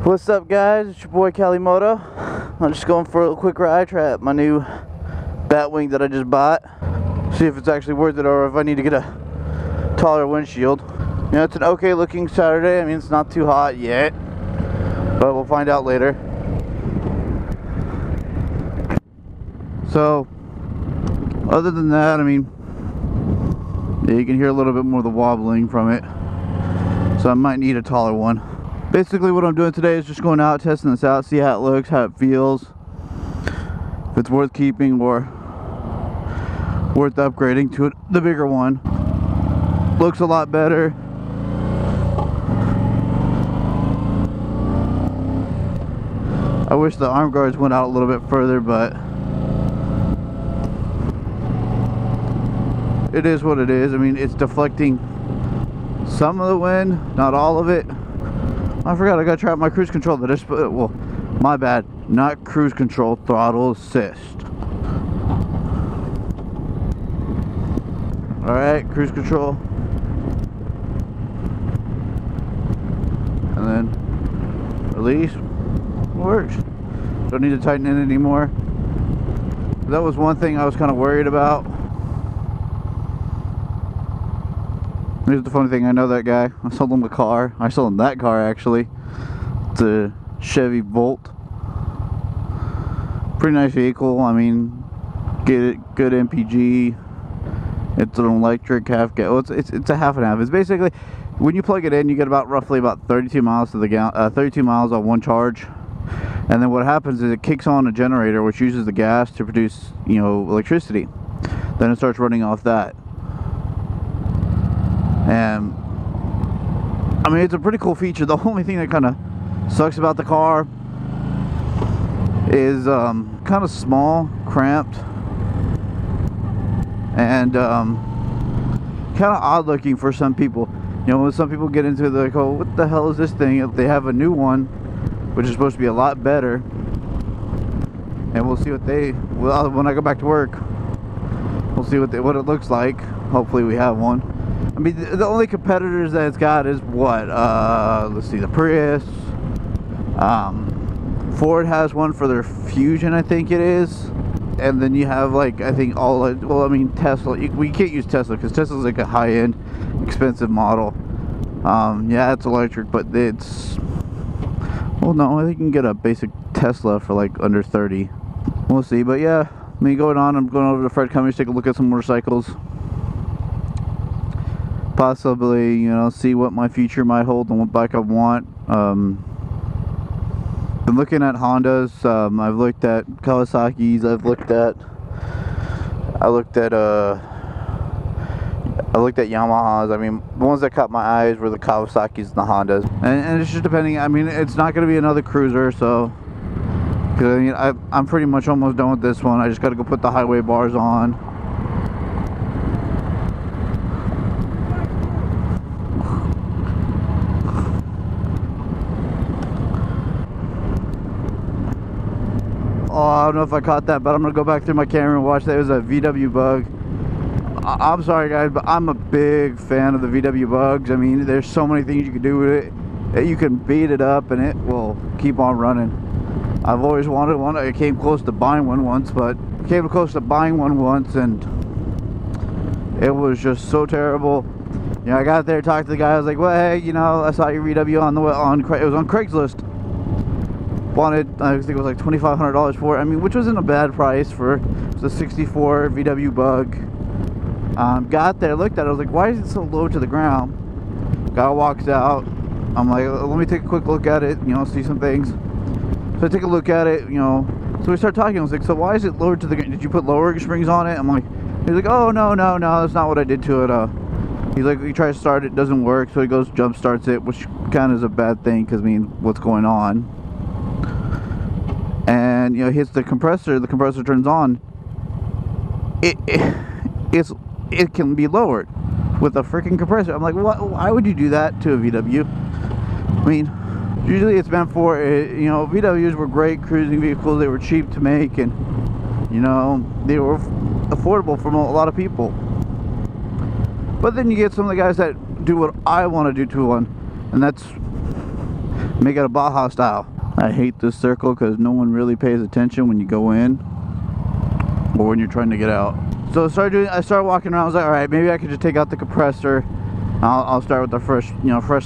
What's up, guys? It's your boy Kalimoto. I'm just going for a quick ride, try out my new Batwing that I just bought. See if it's actually worth it or if I need to get a taller windshield. You know, it's an okay looking Saturday. I mean, it's not too hot yet, but we'll find out later. So, other than that, I mean, yeah, you can hear a little bit more of the wobbling from it. So I might need a taller one. Basically what I'm doing today is just going out, testing this out, see how it looks, how it feels, if it's worth keeping or worth upgrading to the bigger one. Looks a lot better. I wish the arm guards went out a little bit further, but it is what it is. I mean, it's deflecting some of the wind, not all of it. I forgot I gotta try out my cruise control that I just put, well, my bad, not cruise control, throttle assist. Alright, cruise control. And then release. Works. Don't need to tighten it anymore. That was one thing I was kind of worried about. Here's the funny thing, I know that guy. I sold him a car. I sold him that car actually. It's a Chevy Volt. Pretty nice vehicle. I mean, get it, good MPG. It's an electric half gas. Well, it's a half and half. It's basically, when you plug it in, you get about roughly about 32 miles to the gallon, 32 miles on one charge. And then what happens is it kicks on a generator which uses the gas to produce, you know, electricity. Then it starts running off that. And I mean, it's a pretty cool feature. The only thing that kind of sucks about the car is kind of small, cramped, and kind of odd looking for some people. You know, when some people get into it, they're like, oh, what the hell is this thing? They have a new one which is supposed to be a lot better, and we'll see what they, well, when I go back to work, we'll see what it looks like. Hopefully we have one. I mean, the only competitors that it's got is what? Let's see, the Prius. Ford has one for their Fusion, I think it is. And then you have, like, I think all, well, I mean, Tesla. We can't use Tesla because Tesla's like a high-end, expensive model. Yeah, it's electric, but it's, well, no, I think you can get a basic Tesla for like under 30. We'll see, but yeah, me going on, I'm going over to Fred Cummings to take a look at some motorcycles. Possibly, you know, see what my future might hold and what bike I want. Been looking at Hondas. I've looked at Kawasaki's. I looked at Yamahas. I mean, the ones that caught my eyes were the Kawasaki's and the Hondas. And it's just depending. I mean, it's not going to be another cruiser, so, because I mean, I'm pretty much almost done with this one. I just got to go put the highway bars on. Oh, I don't know if I caught that, but I'm going to go back through my camera and watch that. It was a VW Bug. I'm sorry, guys, but I'm a big fan of the VW Bugs. I mean, there's so many things you can do with it. You can beat it up and it will keep on running. I've always wanted one. I came close to buying one once, and it was just so terrible. You know, I got there, talked to the guy. I was like, well, hey, you know, I saw your VW it was on Craigslist. Wanted, I think it was like $2,500 for it. I mean, which wasn't a bad price for the 64 VW Bug. Got there, looked at it, I was like, why is it so low to the ground? Guy walks out. I'm like, let me take a quick look at it, you know, see some things. So I take a look at it, you know. So we start talking. I was like, so why is it lowered to the ground? Did you put lowering springs on it? I'm like, he's like, oh, no, that's not what I did to it. He's like, he tries to start it, doesn't work. So he goes, jump starts it, which kind of is a bad thing because, I mean, what's going on? And, you know, hits the compressor turns on. It can be lowered with a freaking compressor. I'm like, why would you do that to a VW? I mean, usually it's meant for, you know, VWs were great cruising vehicles. They were cheap to make, and, you know, they were affordable for a lot of people. But then you get some of the guys that do what I want to do to one, and that's Make it a Baja style. I hate this circle because no one really pays attention when you go in or when you're trying to get out. So I started walking around. I was like, all right, maybe I could just take out the compressor. I'll start with the fresh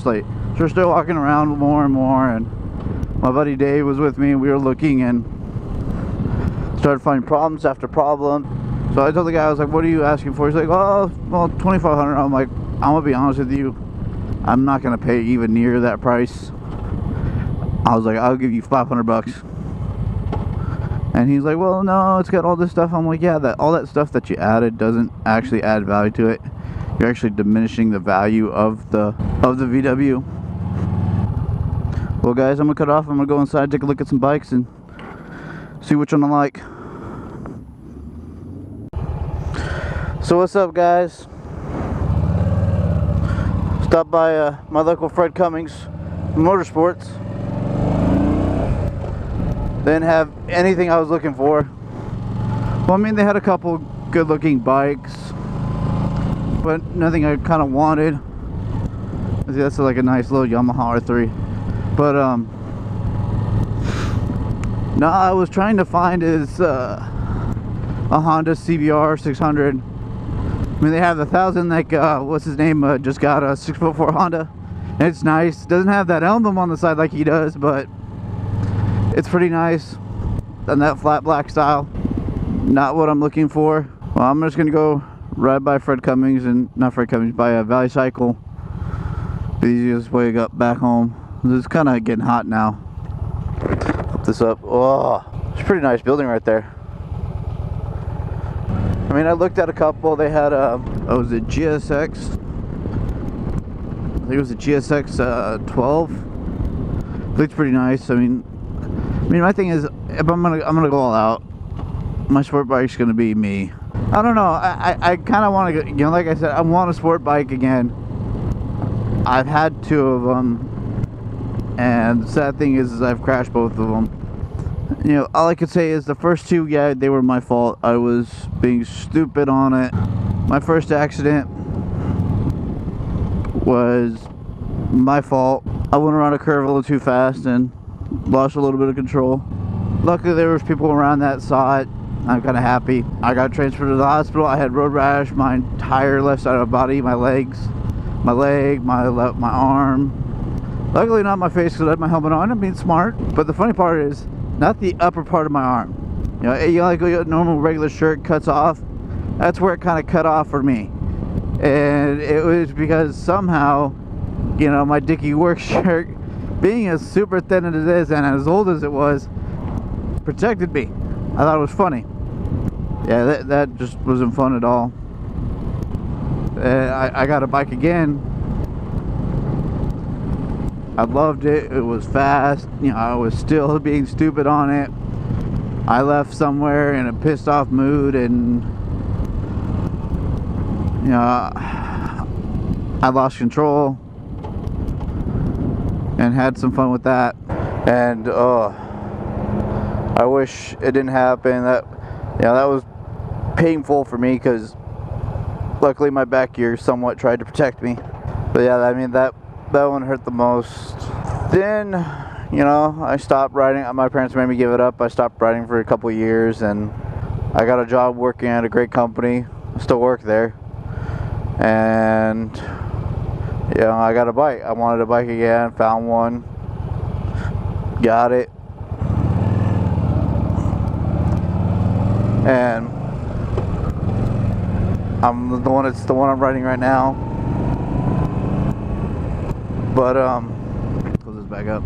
slate. So I started walking around more and more, and my buddy Dave was with me, and we were looking and started finding problems after problem. So I told the guy, I was like, what are you asking for? He's like, oh, well, $2,500. I'm like, I'm gonna be honest with you, I'm not gonna pay even near that price. I was like, I'll give you $500. And he's like, well, no, it's got all this stuff. I'm like, yeah, all that stuff that you added doesn't actually add value to it. You're actually diminishing the value of the VW. Well, guys, I'm gonna cut off. I'm gonna go inside, take a look at some bikes, and see which one I like. So what's up, guys? Stopped by my local Fred Cummings Motorsports. They didn't have anything I was looking for. Well, I mean, they had a couple good looking bikes, but nothing I kind of wanted. See, that's like a nice little Yamaha R3. But no, I was trying to find is a Honda CBR 600. I mean, they have the 1000, like what's his name, just got a 6'4" Honda. And it's nice. Doesn't have that emblem on the side like he does, but it's pretty nice. And that flat black style, not what I'm looking for. Well, I'm just gonna go ride by Fred Cummings, and not Fred Cummings, by Valley Cycle. The easiest way back home. It's kind of getting hot now. Flip this up. Oh, it's a pretty nice building right there. I mean, I looked at a couple. They had oh, was it GSX? I think it was a GSX 12. Looks pretty nice. I mean, my thing is, if I'm gonna go all out, my sport bike's gonna be me. I don't know. I kind of want to, you know, like I said, I want a sport bike again. I've had 2 of them, and the sad thing is I've crashed both of them. You know, all I could say is the first 2, yeah, they were my fault. I was being stupid on it. My first accident was my fault. I went around a curve a little too fast and lost a little bit of control. Luckily, there was people around that saw it. I'm kind of happy. I got transferred to the hospital. I had road rash, my entire left side of my body, my legs, my leg, my arm. Luckily not my face because I had my helmet on. I'm being smart. But the funny part is, not the upper part of my arm. You know, like a normal regular shirt cuts off. That's where it kind of cut off for me. And it was because somehow, you know, my Dickie work shirt, being as super thin as it is and as old as it was, protected me. I thought it was funny. Yeah, that just wasn't fun at all. I got a bike again. I loved it. It was fast. You know, I was still being stupid on it. I left somewhere in a pissed off mood, and you know, I lost control and had some fun with that. And I wish it didn't happen. That was painful for me because luckily my back gear somewhat tried to protect me. But yeah, I mean, that one hurt the most. Then, you know, I stopped riding. My parents made me give it up. I stopped riding for a couple years, and I got a job working at a great company. I still work there. And, you know, I got a bike. I wanted a bike again, found one, got it. And it's the one I'm riding right now. But close this back up.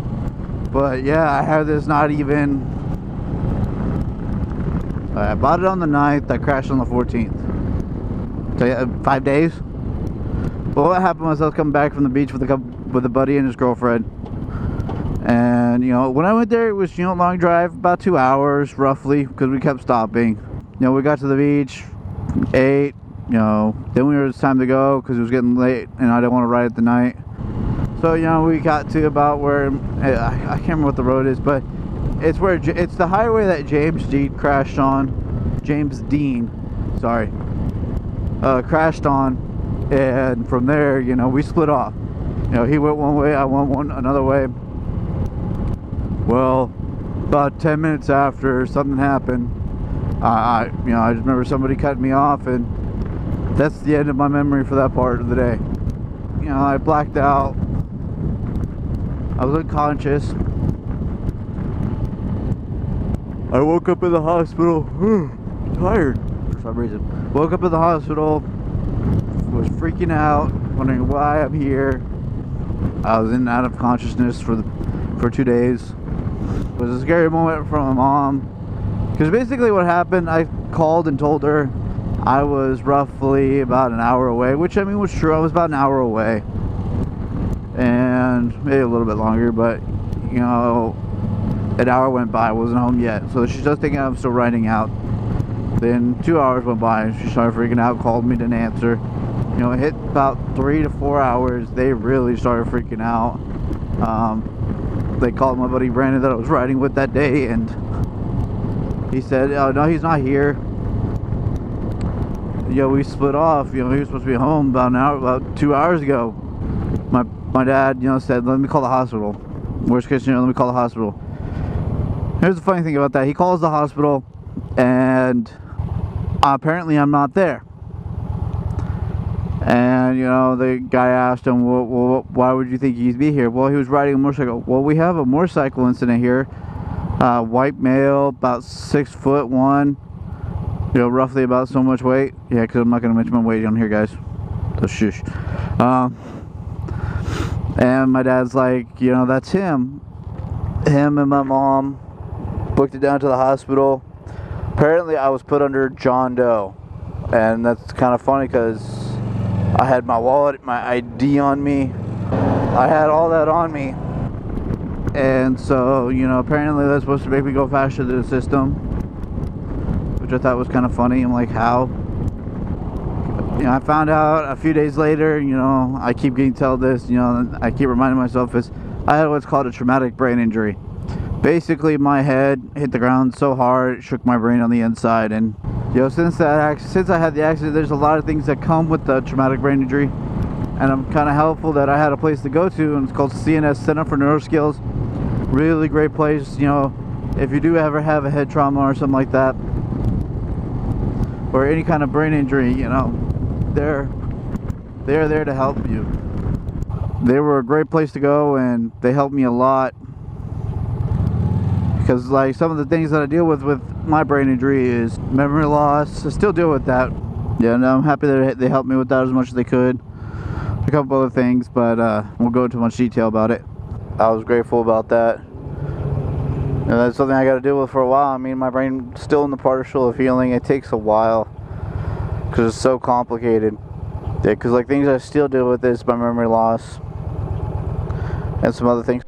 But yeah, I have this not even. I bought it on the 9th. I crashed on the 14th. So yeah, 5 days. Well, what happened was I was coming back from the beach with a buddy and his girlfriend. And you know, when I went there, it was, you know, a long drive, about 2 hours roughly, because we kept stopping. You know, we got to the beach, ate. You know, then it was time to go because it was getting late, and I didn't want to ride it the night. So, you know, we got to about where, I can't remember what the road is, but it's where, it's the highway that James Dean crashed on. Crashed on, and from there, you know, we split off. You know, he went one way, I went another way. Well, about 10 minutes after something happened, I just remember somebody cut me off, and that's the end of my memory for that part of the day. You know, I blacked out. I was unconscious. I woke up in the hospital, tired for some reason. Woke up in the hospital, was freaking out, wondering why I'm here. I was in and out of consciousness for 2 days. It was a scary moment from my mom, because basically what happened, I called and told her I was roughly about an hour away, which I mean was true. I was about an hour away, and maybe a little bit longer, but you know, an hour went by, I wasn't home yet. So she's just thinking I'm still riding out. Then 2 hours went by, and she started freaking out, called me, didn't answer. You know, it hit about 3 to 4 hours. They really started freaking out. They called my buddy Brandon that I was riding with that day, and he said, oh no, he's not here. You know, we split off. You know, he was supposed to be home about 2 hours ago. My dad, you know, said, let me call the hospital. Worst case scenario, let me call the hospital. Here's the funny thing about that. He calls the hospital, and apparently I'm not there. And, you know, the guy asked him, well, why would you think he'd be here? Well, he was riding a motorcycle. Well, we have a motorcycle incident here. White male, about 6'1", you know, roughly about so much weight. Yeah, because I'm not going to mention my weight on here, guys. So shush. And my dad's like, you know, that's him. Him and my mom booked it down to the hospital. Apparently, I was put under John Doe. And that's kind of funny because I had my wallet, my ID on me. I had all that on me. And so, you know, apparently that's supposed to make me go faster than the system, which I thought was kind of funny. I'm like, how? You know, I found out a few days later, you know, I keep getting told this, you know, I keep reminding myself is I had what's called a traumatic brain injury. Basically, my head hit the ground so hard, it shook my brain on the inside. And you know, since I had the accident, there's a lot of things that come with the traumatic brain injury, and I'm kind of helpful that I had a place to go to, and it's called CNS, Center for Neuroskills. Really great place. You know, if you do ever have a head trauma or something like that, or any kind of brain injury, you know, they're there to help you. They were a great place to go, and they helped me a lot. Because like some of the things that I deal with my brain injury is memory loss. I still deal with that. Yeah, and I'm happy that they helped me with that as much as they could. A couple other things, but won't go into much detail about it. I was grateful about that. And that's something I got to deal with for a while. I mean, my brain's still in the partial of healing. It takes a while because it's so complicated. Yeah, because like things I still deal with is my memory loss and some other things.